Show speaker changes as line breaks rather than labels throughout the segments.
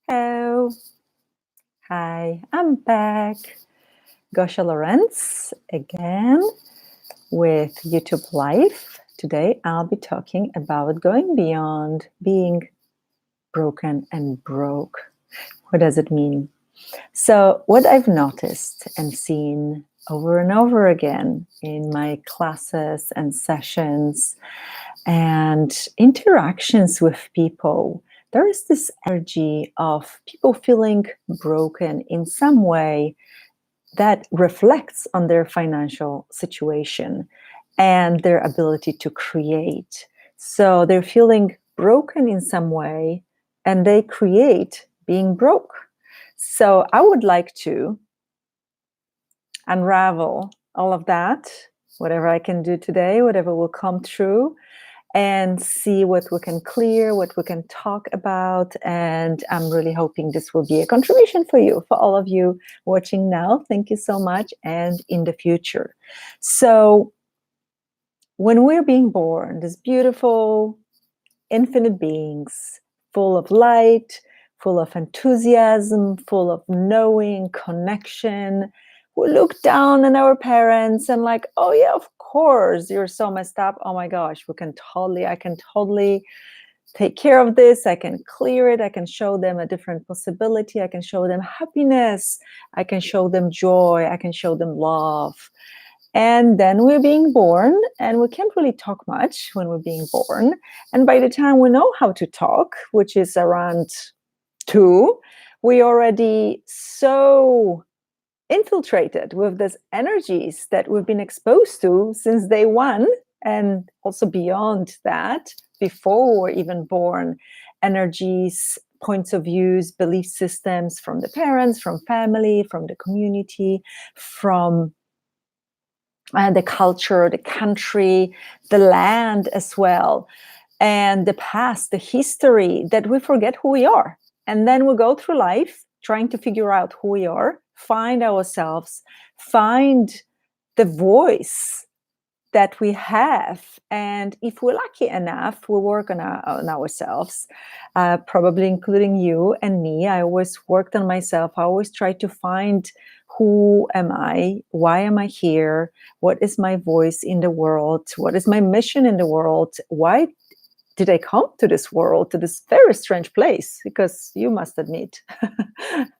Hello. Hi, I'm back. Gosha Lorenz again with YouTube Live. Today I'll be talking about going beyond being broken and broke. What does it mean? So, what I've noticed and seen over and over again in my classes and sessions and interactions with people, there is this energy of people feeling broken in some way that reflects on their financial situation and their ability to create. So they're feeling broken in some way and they create being broke. So I would like to unravel all of that, whatever I can do today, whatever will come through, and see what we can clear, what we can talk about. And I'm really hoping this will be a contribution for you, for all of you watching now. Thank you so much. And in the future. So when we're being born, these beautiful, infinite beings, full of light, full of enthusiasm, full of knowing, connection, we look down on our parents and like, oh yeah, of course, you're so messed up. Oh my gosh, I can totally take care of this. I can clear it. I can show them a different possibility. I can show them happiness. I can show them joy. I can show them love. And then we're being born, and we can't really talk much when we're being born. And by the time we know how to talk, which is around 2, we already so infiltrated with these energies that we've been exposed to since day one, and also beyond that, before we're even born, energies, points of views, belief systems from the parents, from family, from the community, from the culture, the country, the land as well, and the past, the history, that we forget who we are. And then we go through life trying to figure out who we are, find ourselves, find the voice that we have. And if we're lucky enough, we work on ourselves, probably including you and me. I always worked on myself. I always try to find, who am I? Why am I here? What is my voice in the world? What is my mission in the world? Why did I come to this world, to this very strange place? Because you must admit,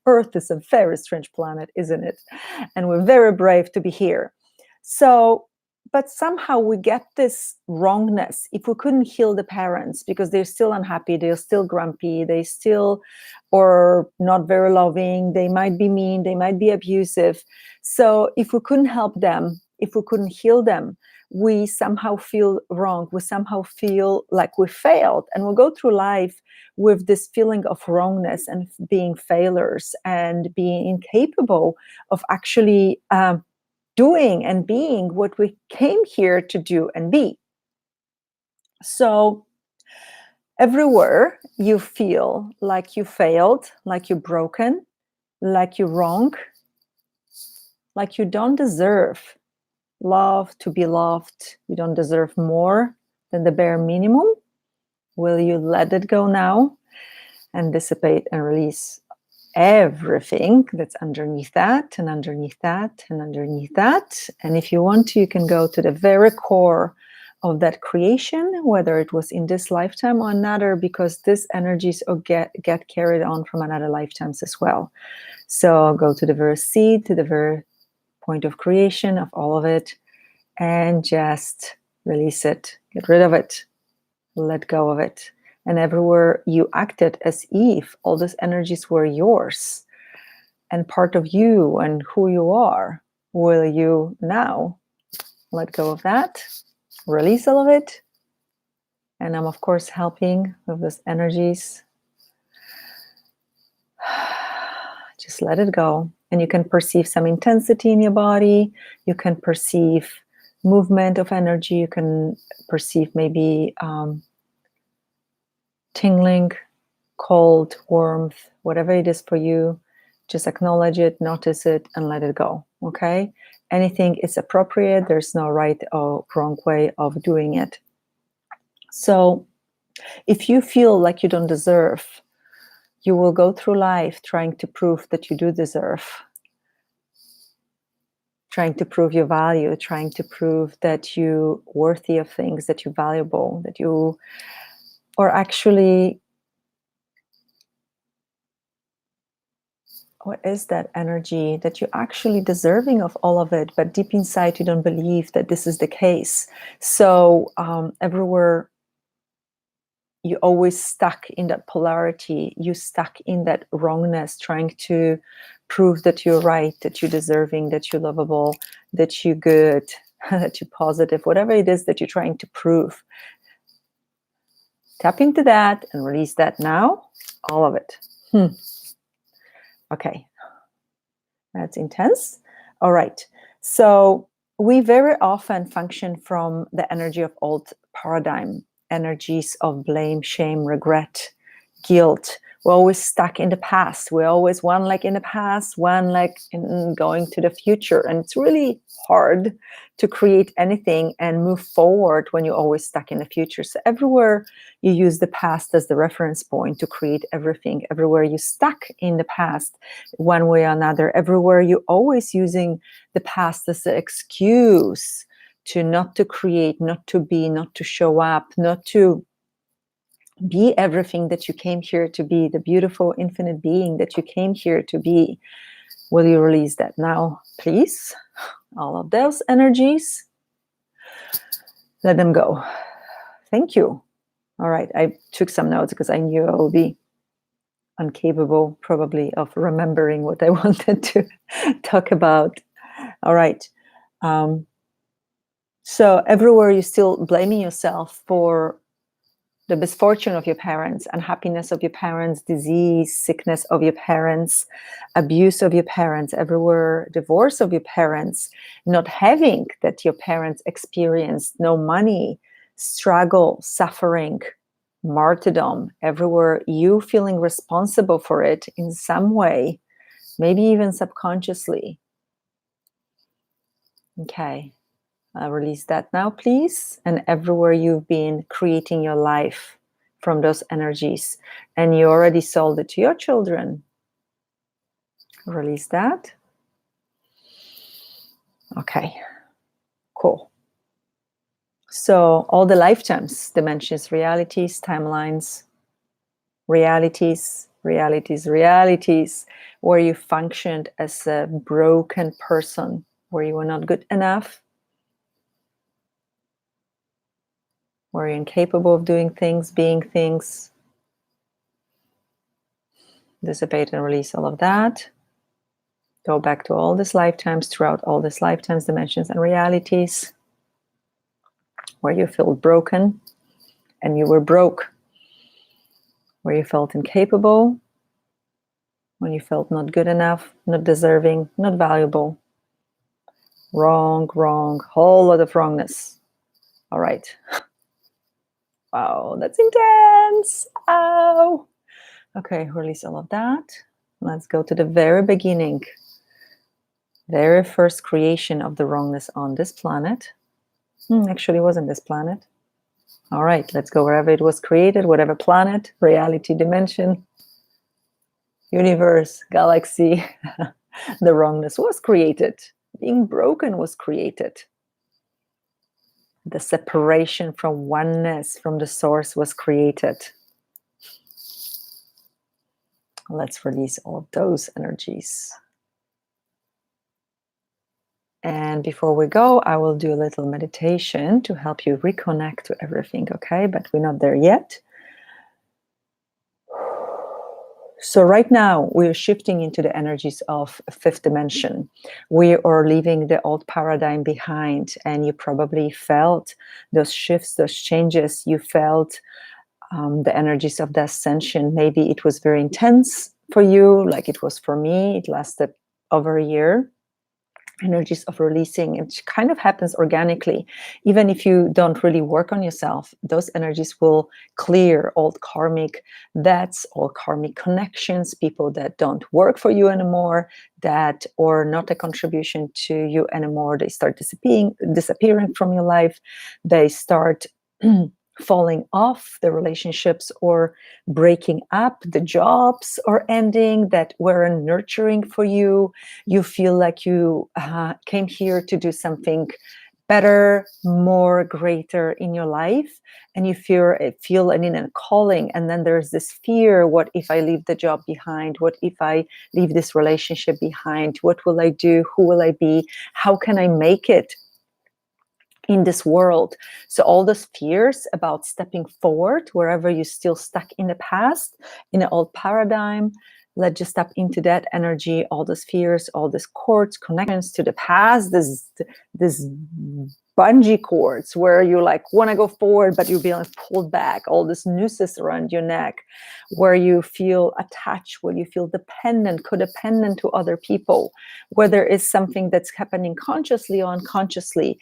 Earth is a very strange planet, isn't it? And we're very brave to be here. So, but somehow we get this wrongness. If we couldn't heal the parents because they're still unhappy, they're still grumpy, they still or not very loving, they might be mean, they might be abusive. So if we couldn't help them, if we couldn't heal them, we somehow feel wrong. We somehow feel like we failed, and we'll go through life with this feeling of wrongness and being failures and being incapable of actually doing and being what we came here to do and be. So everywhere you feel like you failed, like you're broken, like you're wrong, like you don't deserve love, to be loved, you don't deserve more than the bare minimum, will you let it go now and dissipate and release everything that's underneath that and underneath that and underneath that? And if you want to, you can go to the very core of that creation, whether it was in this lifetime or another, because these energies get carried on from another lifetimes as well. So go to the very seed, to the very point of creation of all of it, and just release it, get rid of it, let go of it. And everywhere you acted as if all these energies were yours and part of you and who you are, will you now let go of that, release all of it? And I'm, of course, helping with those energies. Just let it go. And you can perceive some intensity in your body. You can perceive movement of energy. You can perceive maybe tingling, cold, warmth, whatever it is for you. Just acknowledge it, notice it, and let it go. Okay? Anything is appropriate. There's no right or wrong way of doing it. So if you feel like you don't deserve you will go through life trying to prove that you do deserve, trying to prove your value, trying to prove that you're worthy of things, that you're valuable, that you are actually, what is that energy, that you're actually deserving of all of it, but deep inside you don't believe that this is the case. So everywhere you always stuck in that polarity, you stuck in that wrongness, trying to prove that you're right, that you're deserving, that you're lovable, that you're good, that you're positive, whatever it is that you're trying to prove. Tap into that and release that now, all of it. Okay, that's intense. All right, so we very often function from the energy of old paradigm, energies of blame, shame, regret, guilt. We're always stuck in the past. We're always one leg in the past, one leg in going to the future. And it's really hard to create anything and move forward when you're always stuck in the future. So everywhere you use the past as the reference point to create everything, everywhere you're stuck in the past, one way or another, everywhere you're always using the past as an excuse to not to create, not to be, not to show up, not to be everything that you came here to be, the beautiful infinite being that you came here to be. Will you release that now, please? All of those energies, let them go. Thank you. All right, I took some notes because I knew I would be incapable probably of remembering what I wanted to talk about. All right. So everywhere you're still blaming yourself for the misfortune of your parents, unhappiness of your parents, disease, sickness of your parents, abuse of your parents, everywhere, divorce of your parents, not having that your parents experienced, no money, struggle, suffering, martyrdom, everywhere you feeling responsible for it in some way, maybe even subconsciously. Okay. Release that now, please. And everywhere you've been creating your life from those energies and you already sold it to your children, release that. Okay, cool. So all the lifetimes, dimensions, realities, timelines, realities, where you functioned as a broken person, where you were not good enough, where you're incapable of doing things, being things. Dissipate and release all of that. Go back to all these lifetimes, throughout all these lifetimes, dimensions, and realities, where you feel broken and you were broke, where you felt incapable, when you felt not good enough, not deserving, not valuable. Wrong, whole lot of wrongness. All right. Wow, that's intense. Ow. Okay, release all of that. Let's go to the very beginning. Very first creation of the wrongness on this planet. Actually, it wasn't this planet. All right, let's go wherever it was created, whatever planet, reality, dimension, universe, galaxy, the wrongness was created. Being broken was created. The separation from oneness, from the source, was created. Let's release all of those energies. And before we go, I will do a little meditation to help you reconnect to everything, okay? But we're not there yet. So right now, we're shifting into the energies of fifth dimension. We are leaving the old paradigm behind, and you probably felt those shifts, those changes. You felt the energies of the ascension. Maybe it was very intense for you, like it was for me. It lasted over a year. Energies of releasing, it kind of happens organically. Even if you don't really work on yourself, those energies will clear old karmic debts, old karmic connections, people that don't work for you anymore, that or not a contribution to you anymore. They start disappearing from your life. They start falling off, the relationships or breaking up, the jobs are ending that were nurturing for you. You feel like you came here to do something better, more greater in your life, and you feel an inner calling. And then there's this fear: what if I leave the job behind? What if I leave this relationship behind? What will I do? Who will I be? How can I make it in this world? So all those fears about stepping forward, wherever you're still stuck in the past, in an old paradigm, let's just step into that energy. All those fears, all these cords, connections to the past, this bungee cords where you like want to go forward but you're being pulled back, all this nooses around your neck, where you feel attached, where you feel dependent, codependent to other people, where there is something that's happening consciously or unconsciously,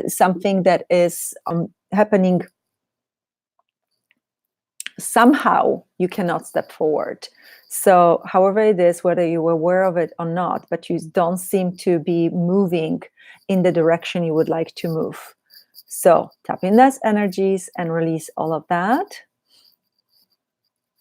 something that is happening somehow you cannot step forward. So however it is, whether you're aware of it or not, but you don't seem to be moving in the direction you would like to move. So tap in those energies and release all of that.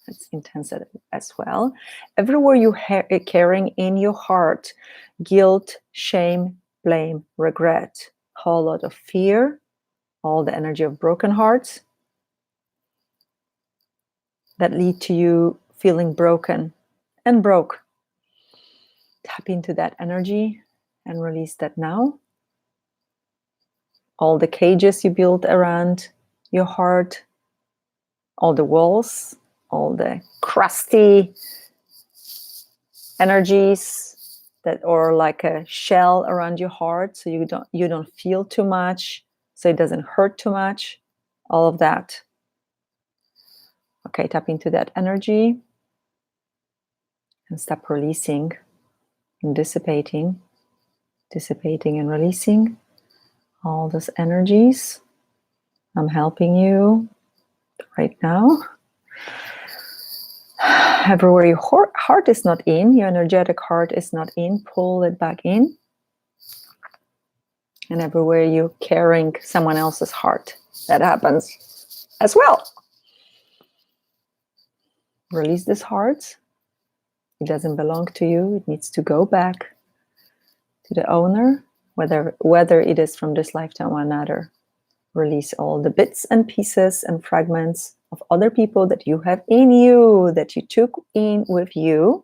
That's intense as well. Everywhere you're carrying in your heart guilt, shame, blame, regret, a whole lot of fear, all the energy of broken hearts that lead to you feeling broken and broke. Tap into that energy and release that now. All the cages you built around your heart, all the walls, all the crusty energies that are like a shell around your heart, so you don't feel too much, so it doesn't hurt too much. All of that. Okay, tap into that energy and stop releasing and dissipating and releasing all those energies. I'm helping you right now. Everywhere your heart is not in, your energetic heart is not in, pull it back in. And everywhere you're carrying someone else's heart, that happens as well. Release this heart. It doesn't belong to you. It needs to go back to the owner, whether it is from this lifetime or another. Release all the bits and pieces and fragments of other people that you have in you, that you took in with you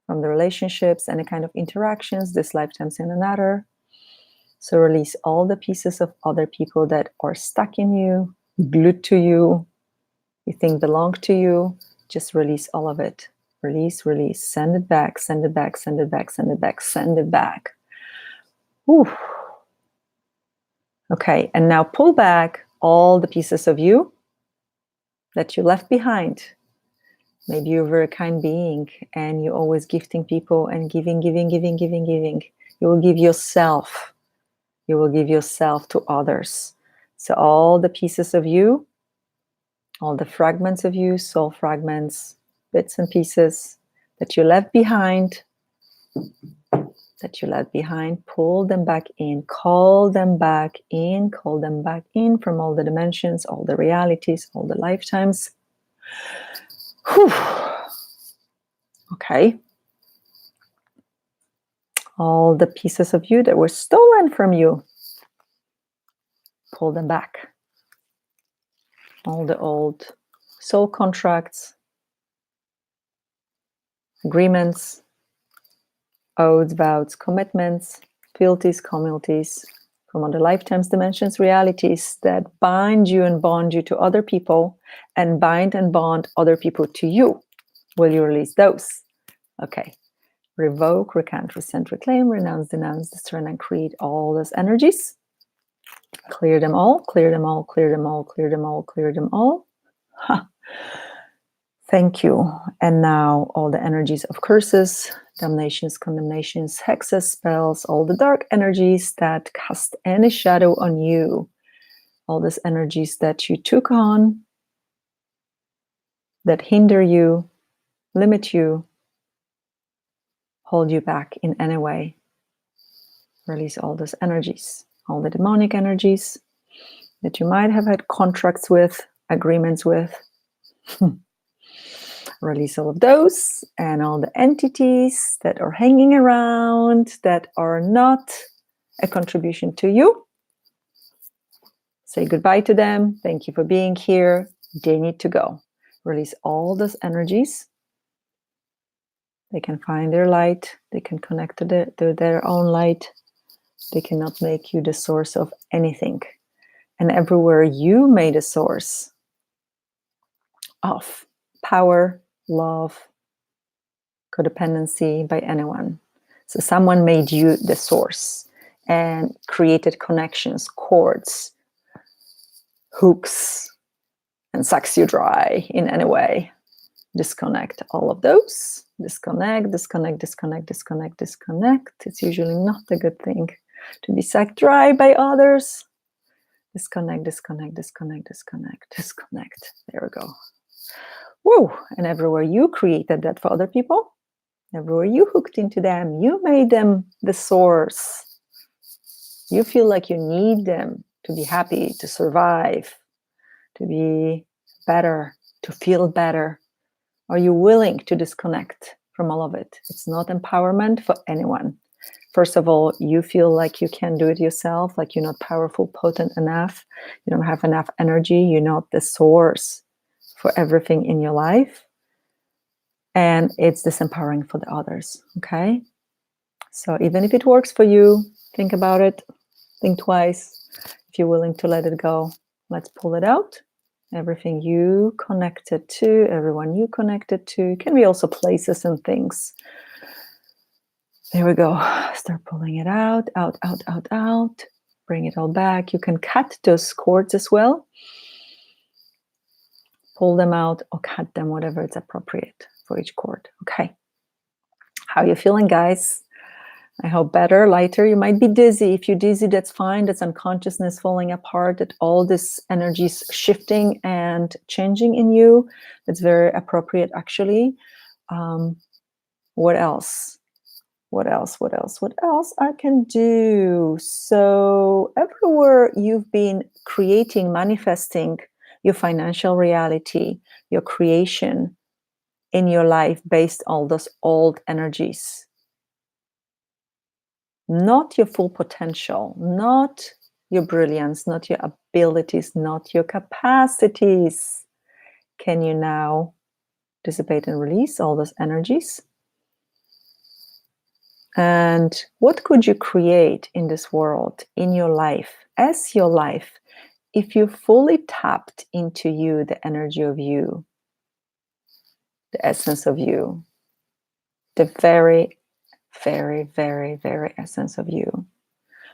from the relationships, any kind of interactions, this lifetime's in another. So release all the pieces of other people that are stuck in you, glued to you, you think belong to you. Just release all of it. Release, release. Send it back, send it back, send it back, send it back, send it back. Whew. Okay, and now pull back all the pieces of you that you left behind. Maybe you're a very kind being and you're always gifting people and giving. You will give yourself. You will give yourself to others. So all the pieces of you, all the fragments of you, soul fragments, bits and pieces that you left behind, pull them back in, call them back in from all the dimensions, all the realities, all the lifetimes. Whew. Okay. All the pieces of you that were stolen from you, pull them back. All the old soul contracts, agreements, oaths, vows, commitments, fealties, communities from other lifetimes, dimensions, realities that bind you and bond you to other people and bind and bond other people to you. Will you release those? Okay. Revoke, recant, rescind, reclaim, renounce, denounce, discern, and create all those energies. Clear them all, clear them all, clear them all, clear them all, clear them all. Ha. Thank you. And now all the energies of curses, damnations, condemnations, hexes, spells, all the dark energies that cast any shadow on you, all these energies that you took on, that hinder you, limit you, hold you back in any way. Release all those energies, all the demonic energies, that you might have had contracts with, agreements with. Release all of those and all the entities that are hanging around that are not a contribution to you. Say goodbye to them. Thank you for being here. They need to go. Release all those energies. They can find their light. They can connect to their own light. They cannot make you the source of anything. And everywhere you made a source of power, love, codependency by anyone. So someone made you the source and created connections, cords, hooks, and sucks you dry in any way. Disconnect all of those. Disconnect, disconnect, disconnect, disconnect, disconnect. It's usually not a good thing to be sucked dry by others. Disconnect, disconnect, disconnect, disconnect, disconnect. There we go. Woo! And everywhere you created that for other people, everywhere you hooked into them, you made them the source. You feel like you need them to be happy, to survive, to be better, to feel better. Are you willing to disconnect from all of it? It's not empowerment for anyone. First of all, you feel like you can't do it yourself, like you're not powerful, potent enough. You don't have enough energy. You're not the source for everything in your life. And it's disempowering for the others, okay? So even if it works for you, think about it. Think twice. If you're willing to let it go, let's pull it out. Everything you connected to, everyone you connected to, can be also places and things. There we go. Start pulling it out, out, out, out, out. Bring it all back. You can cut those cords as well. Pull them out or cut them, whatever is appropriate for each cord. Okay. How are you feeling, guys? I hope better, lighter. You might be dizzy. If you're dizzy, that's fine. That's unconsciousness falling apart, that all this energy is shifting and changing in you. That's very appropriate, actually. What else? What else? What else? What else I can do? So everywhere you've been creating, manifesting your financial reality, your creation in your life based on those old energies, not your full potential, not your brilliance, not your abilities, not your capacities. Can you now dissipate and release all those energies? And what could you create in this world, in your life, as your life, if you fully tapped into you, the energy of you, the essence of you, the very, very, very, very essence of you?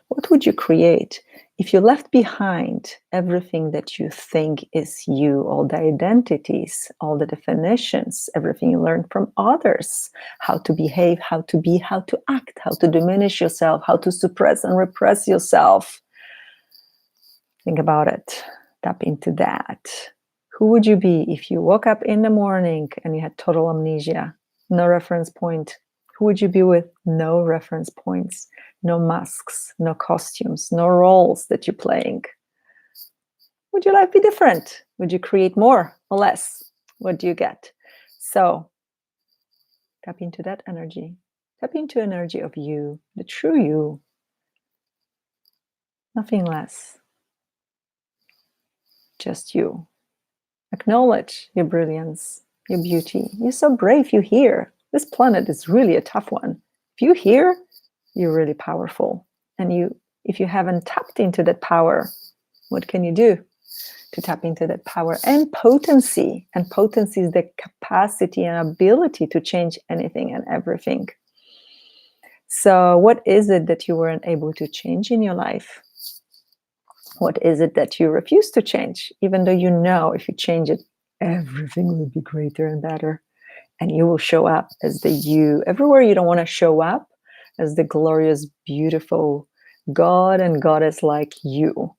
What would you create if you left behind everything that you think is you, all the identities, all the definitions, everything you learned from others, how to behave, how to be, how to act, how to diminish yourself, how to suppress and repress yourself? Think about it. Tap into that. Who would you be if you woke up in the morning and you had total amnesia, no reference point? Who would you be with? No reference points, no masks, no costumes, no roles that you're playing. Would your life be different? Would you create more or less? What do you get? So tap into that energy. Tap into energy of you, the true you. Nothing less. Just you. Acknowledge your brilliance, your beauty. You're so brave, you're here. This planet is really a tough one. If you're here, you're really powerful. And if you haven't tapped into that power, what can you do to tap into that power and potency? And potency is the capacity and ability to change anything and everything. So what is it that you weren't able to change in your life? What is it that you refuse to change, even though you know if you change it, everything will be greater and better? And you will show up as the you. Everywhere you don't want to show up as the glorious, beautiful God and Goddess like you.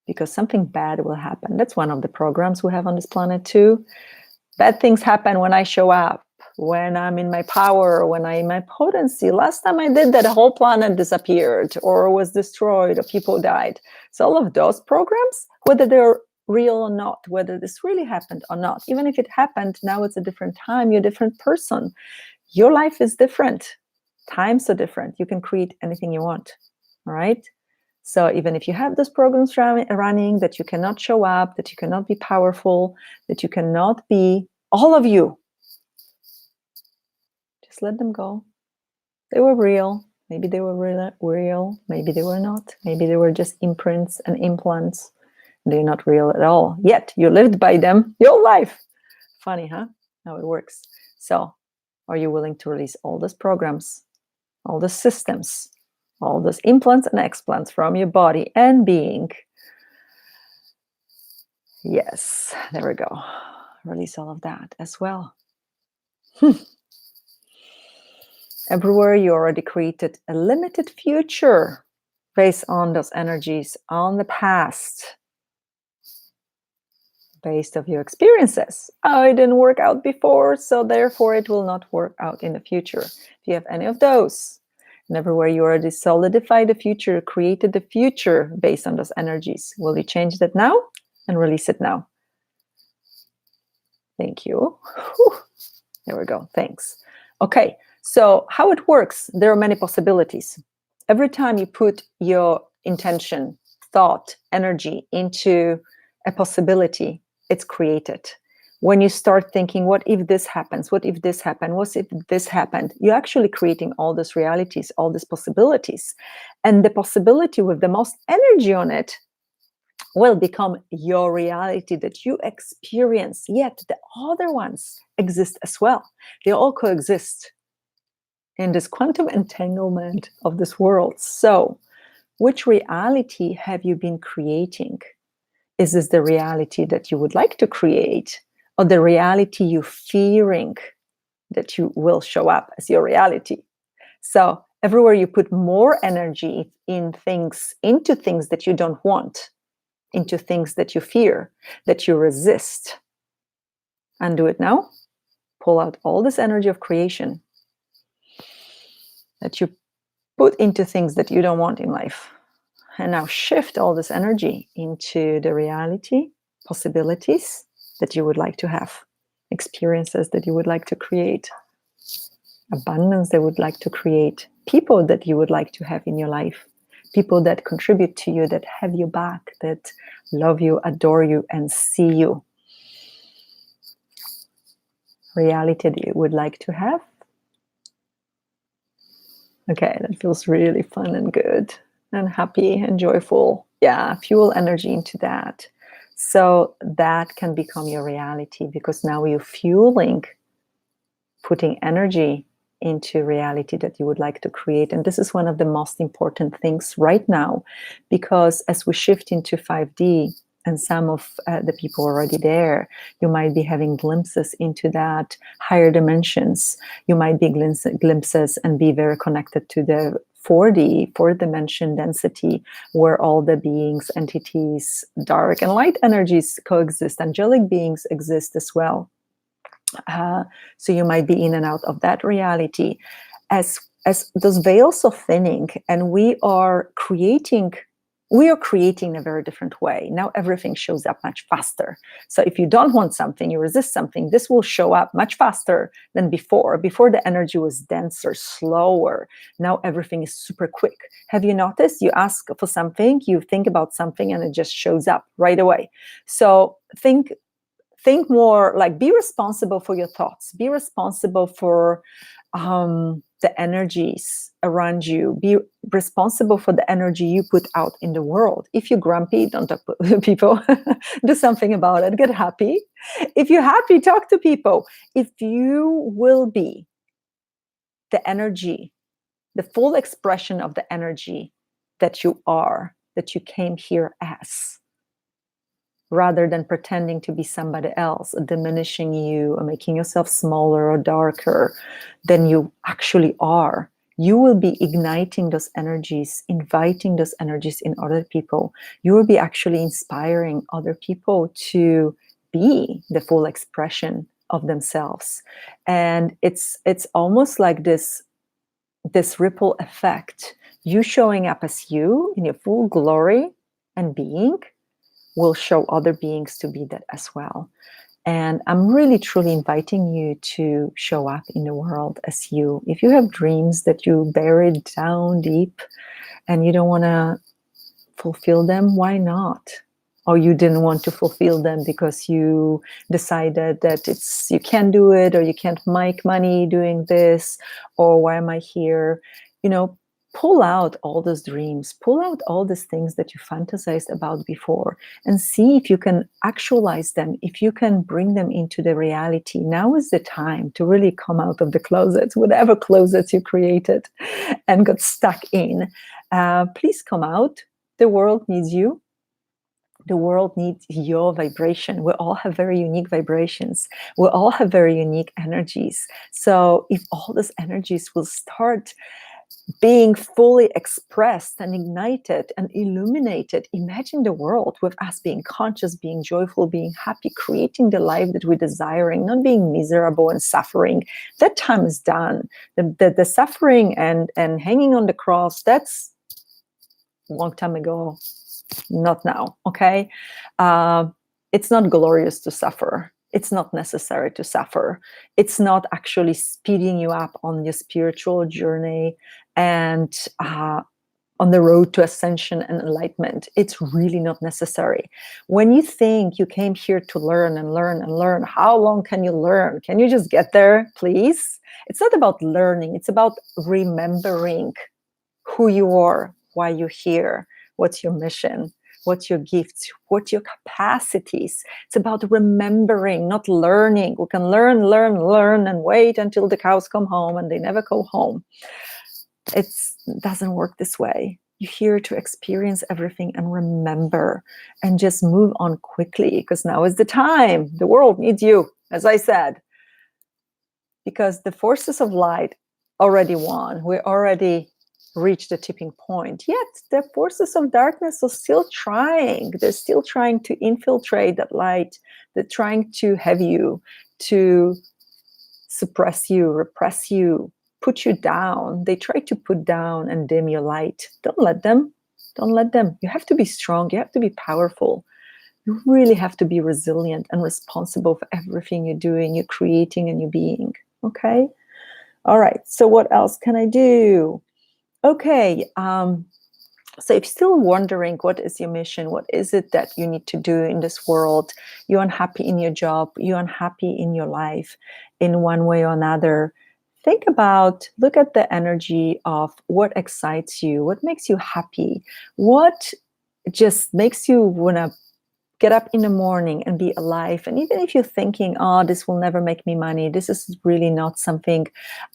Because something bad will happen. That's one of the programs we have on this planet too. Bad things happen when I show up. when I'm in my power, when I'm in my potency. Last time I did that, the whole planet disappeared or was destroyed or people died. So all of those programs, whether they're real or not, whether this really happened or not, even if it happened, now it's a different time, you're a different person. Your life is different. Times are different. You can create anything you want. All right. So even if you have those programs running, that you cannot show up, that you cannot be powerful, that you cannot be all of you, just let them go. They were real. Maybe they were real. Maybe they were not. Maybe they were just imprints and implants. They're not real at all. Yet you lived by them your life. Funny, huh? How it works. So are you willing to release all those programs, all the systems, all those implants and explants from your body and being? Yes, there we go. Release all of that as well. Everywhere you already created a limited future based on those energies, on the past, based of your experiences. Oh, it didn't work out before, so therefore it will not work out in the future. If you have any of those, and everywhere you already solidified the future, created the future based on those energies, will you change that now and release it now? Thank you. Whew. There we go. Thanks. Okay. So how it works, there are many possibilities. Every time you put your intention, thought, energy into a possibility, it's created. When you start thinking, what if this happens? What if this happened? What if this happened? You're actually creating all these realities, all these possibilities. And the possibility with the most energy on it will become your reality that you experience. Yet the other ones exist as well. They all coexist in this quantum entanglement of this world. So, which reality have you been creating? Is this the reality that you would like to create, or the reality you're fearing that you will show up as your reality? So, everywhere you put more energy in things, into things that you don't want, into things that you fear, that you resist, undo it now. Pull out all this energy of creation that you put into things that you don't want in life. And now shift all this energy into the reality, possibilities that you would like to have, experiences that you would like to create, abundance that you would like to create, people that you would like to have in your life, people that contribute to you, that have you back, that love you, adore you, and see you. Reality that you would like to have. Okay, that feels really fun and good and happy and joyful. Yeah, fuel energy into that. So that can become your reality, because now you're fueling, putting energy into reality that you would like to create. And this is one of the most important things right now, because as we shift into 5D, and some of the people already there, you might be having glimpses into that higher dimensions. You might be glimpses and be very connected to the 4D, fourth dimension density, where all the beings, entities, dark and light energies coexist. Angelic beings exist as well. So you might be in and out of that reality. As those veils are thinning, and we are creating in a very different way. Now everything shows up much faster. So if you don't want something, you resist something, this will show up much faster than before. Before the energy was denser, slower. Now everything is super quick. Have you noticed? You ask for something, you think about something, and it just shows up right away. So think more like, be responsible for your thoughts. Be responsible for the energies around you. Be responsible for the energy you put out in the world. If you're grumpy, don't talk to people. Do something about it. Get happy. If you're happy, talk to people. If you will be the energy, the full expression of the energy that you are, that you came here as, rather than pretending to be somebody else, or diminishing you, or making yourself smaller or darker than you actually are, you will be igniting those energies, inviting those energies in other people. You will be actually inspiring other people to be the full expression of themselves. And it's almost like this ripple effect. You showing up as you in your full glory and being will show other beings to be that as well. And I'm really truly inviting you to show up in the world as you. If you have dreams that you buried down deep and you don't want to fulfill them, why not? Or you didn't want to fulfill them because you decided that you can't do it, or you can't make money doing this, or why am I here? Pull out all those dreams, pull out all these things that you fantasized about before, and see if you can actualize them, if you can bring them into the reality. Now is the time to really come out of the closets, whatever closets you created and got stuck in. Please come out. The world needs you. The world needs your vibration. We all have very unique vibrations. We all have very unique energies. So if all these energies will start being fully expressed and ignited and illuminated, imagine the world with us being conscious, being joyful, being happy, creating the life that we're desiring, not being miserable and suffering. That time is done. The suffering and hanging on the cross, that's a long time ago. Not now, okay? It's not glorious to suffer. It's not necessary to suffer. It's not actually speeding you up on your spiritual journey and on the road to ascension and enlightenment. It's really not necessary. When you think you came here to learn and learn and learn, how long can you learn? Can you just get there, please? It's not about learning. It's about remembering who you are, why you're here, what's your mission, what's your gifts, what's your capacities. It's about remembering, not learning. We can learn, and wait until the cows come home, and they never go home. It doesn't work this way. You're here to experience everything and remember, and just move on quickly, because now is the time. The world needs you, as I said, because the forces of light already won. We already reached the tipping point. Yet the forces of darkness are still trying. They're still trying to infiltrate that light. They're trying to have you, to suppress you, repress you, put you down. They try to put down and dim your light. Don't let them. Don't let them. You have to be strong. You have to be powerful. You really have to be resilient and responsible for everything you're doing, you're creating, and you're being. Okay? All right. So what else can I do? Okay, so if you're still wondering what is your mission, what is it that you need to do in this world, you're unhappy in your job, you're unhappy in your life in one way or another, look at the energy of what excites you, what makes you happy, what just makes you want to get up in the morning and be alive. And even if you're thinking, oh, this will never make me money, this is really not something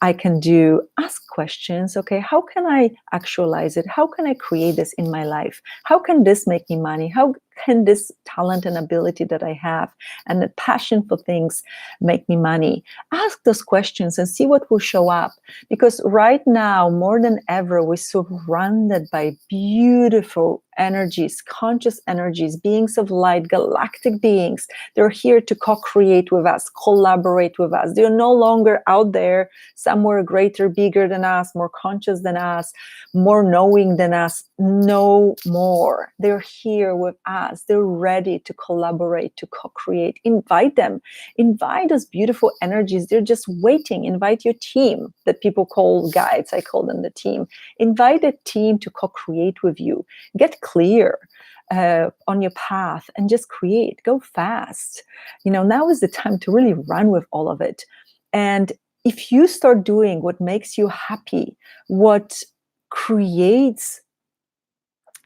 I can do, ask questions. Okay, how can I actualize it? How can I create this in my life? How can this make me money? How can this talent and ability that I have and the passion for things make me money? Ask those questions and see what will show up. Because right now, more than ever, we're surrounded by beautiful energies, conscious energies, beings of light, galactic beings. They're here to co-create with us, collaborate with us. They're no longer out there somewhere greater, bigger than us, more conscious than us, more knowing than us. No more. They're here with us. They're ready to collaborate, to co-create. Invite them. Invite those beautiful energies. They're just waiting. Invite your team that people call guides. I call them the team. Invite a team to co-create with you. Get clear on your path and just create. Go fast. Now is the time to really run with all of it. And if you start doing what makes you happy, what creates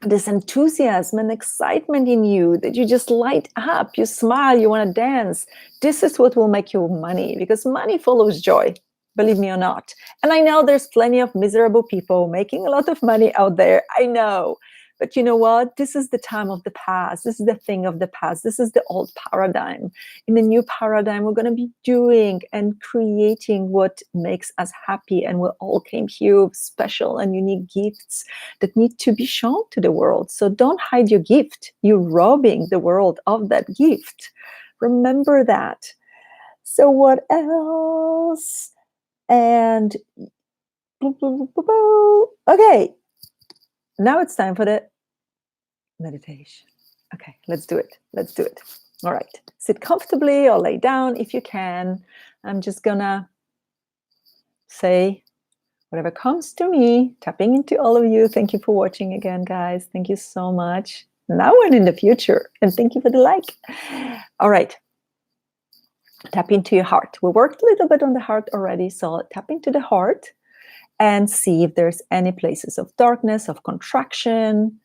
this enthusiasm and excitement in you, that you just light up, you smile, you want to dance, this is what will make you money, because money follows joy. Believe me or not. And I know there's plenty of miserable people making a lot of money out there. I know. But you know what? This is the time of the past. This is the thing of the past. This is the old paradigm. In the new paradigm, we're going to be doing and creating what makes us happy. And we all came here with special and unique gifts that need to be shown to the world. So don't hide your gift. You're robbing the world of that gift. Remember that. So what else? And okay, now it's time for the meditation. Okay, let's do it. Let's do it. All right. Sit comfortably or lay down if you can. I'm just gonna say whatever comes to me, tapping into all of you. Thank you for watching again, guys. Thank you so much. Now and in the future. And thank you for the like. All right. Tap into your heart. We worked a little bit on the heart already. So tap into the heart and see if there's any places of darkness, of contraction.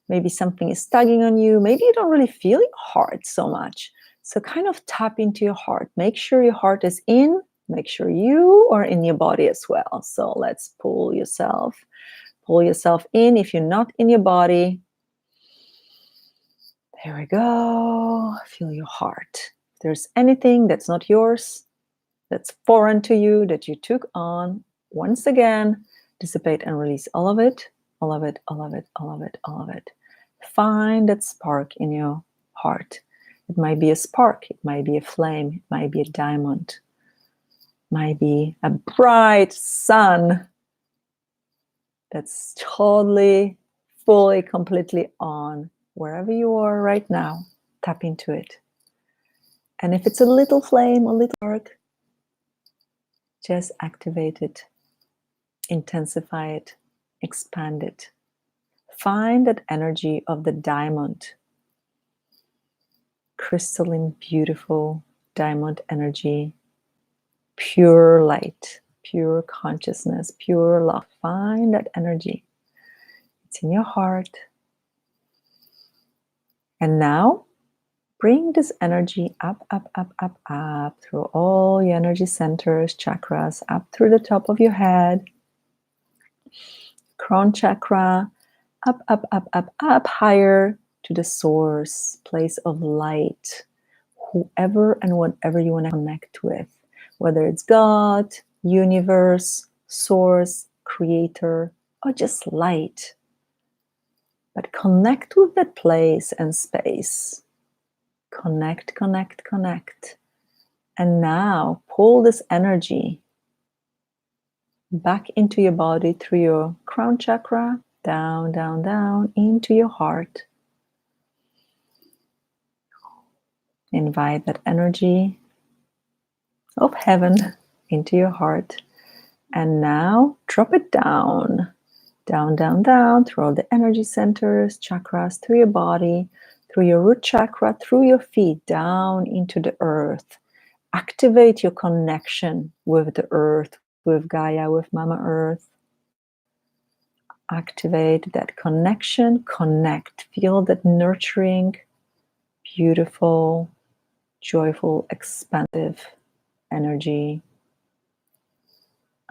Maybe something is tugging on you. Maybe you don't really feel your heart so much. So kind of tap into your heart. Make sure your heart is in. Make sure you are in your body as well. So let's pull yourself in. If you're not in your body, there we go. Feel your heart. If there's anything that's not yours, that's foreign to you, that you took on, once again, dissipate and release all of it, all of it, all of it, all of it, all of it. Find that spark in your heart. It might be a spark, it might be a flame, it might be a diamond, it might be a bright sun that's totally, fully, completely on. Wherever you are right now, tap into it. And if it's a little flame, a little spark, just activate it, intensify it, expand it. Find that energy of the diamond, crystalline, beautiful diamond energy, pure light, pure consciousness, pure love. Find that energy. It's in your heart. And now, bring this energy up, up, up, up, up through all your energy centers, chakras, up through the top of your head, crown chakra, up, up, up, up, up, higher to the source, place of light, whoever and whatever you want to connect with, whether it's God, universe, source, creator, or just light. But connect with that place and space. Connect, connect, connect. And now pull this energy back into your body through your crown chakra, down, down, down, into your heart. Invite that energy of heaven into your heart. And now drop it down, down, down, down, through all the energy centers, chakras, through your body, through your root chakra, through your feet, down into the earth. Activate your connection with the earth, with Gaia, with Mama Earth. Activate that connection, connect, feel that nurturing, beautiful, joyful, expansive energy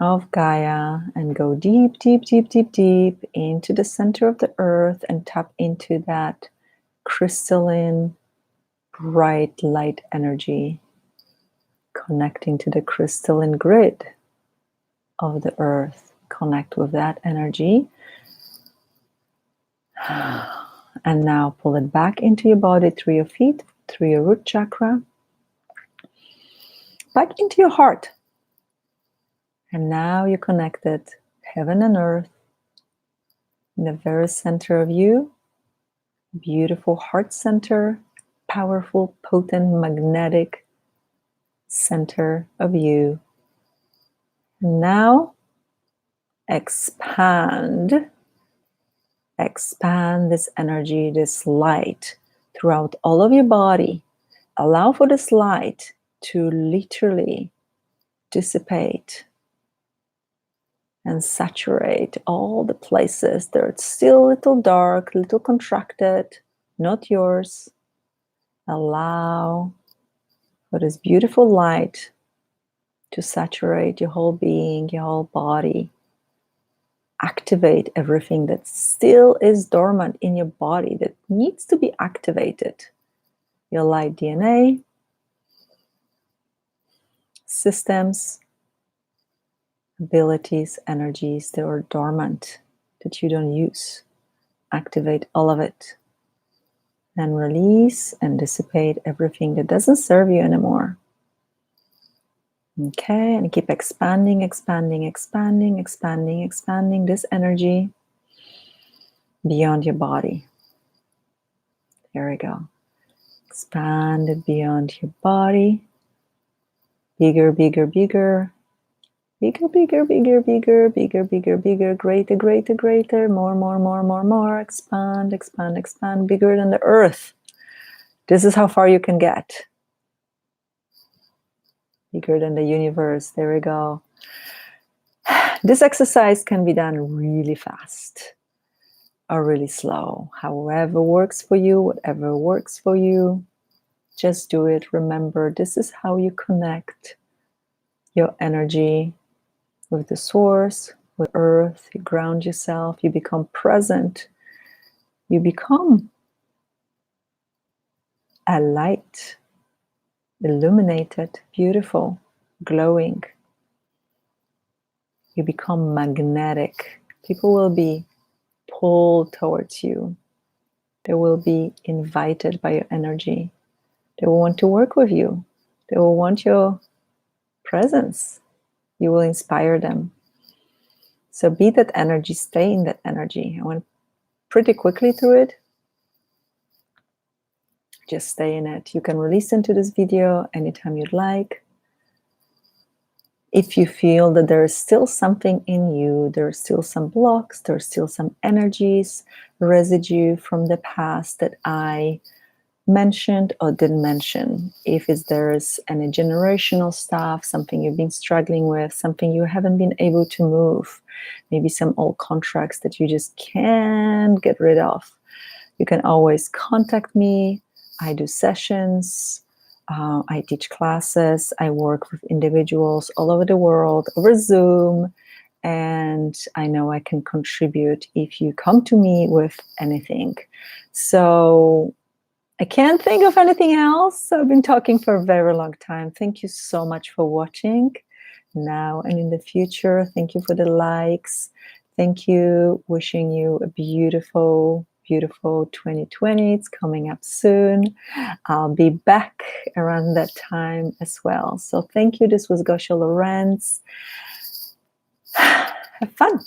of Gaia, and go deep, deep, deep, deep, deep into the center of the earth and tap into that crystalline, bright light energy, connecting to the crystalline grid of the earth. Connect with that energy. And now pull it back into your body through your feet, through your root chakra, back into your heart. And now you're connected, heaven and earth, in the very center of you, beautiful heart center, powerful, potent, magnetic center of you. And now expand this energy, this light throughout all of your body. Allow for this light to literally dissipate and saturate all the places that are still a little dark, a little contracted, not yours. Allow for this beautiful light to saturate your whole being, your whole body. Activate everything that still is dormant in your body, that needs to be activated. Your light DNA, systems, abilities, energies that are dormant, that you don't use. Activate all of it. And release and dissipate everything that doesn't serve you anymore. Okay, and keep expanding, expanding, expanding, expanding, expanding this energy beyond your body. There we go. Expand it beyond your body. Bigger, bigger, bigger. Bigger, bigger, bigger, bigger, bigger, bigger, bigger, greater, greater, greater, more, more, more, more, more. Expand, expand, expand, bigger than the earth. This is how far you can get. Bigger than the universe. There we go. This exercise can be done really fast or really slow. However works for you, whatever works for you, just do it. Remember, this is how you connect your energy with the source, with earth. You ground yourself, you become present, you become a light, illuminated, beautiful, glowing. You become magnetic. People will be pulled towards you. They will be invited by your energy. They will want to work with you. They will want your presence. You will inspire them. So be that energy, stay in that energy. I went pretty quickly through it. Just stay in it. You can release into this video anytime you'd like. If you feel that there is still something in you, there are still some blocks, there are still some energies, residue from the past that I mentioned or didn't mention. If there's any generational stuff, something you've been struggling with, something you haven't been able to move, maybe some old contracts that you just can't get rid of, you can always contact me. I do sessions, I teach classes, I work with individuals all over the world over Zoom, and I know I can contribute if you come to me with anything. So I can't think of anything else. I've been talking for a very long time. Thank you so much for watching now and in the future. Thank you for the likes. Thank you. Wishing you a beautiful, beautiful 2020. It's coming up soon. I'll be back around that time as well. So thank you. This was Gosha Lorenz. Have fun.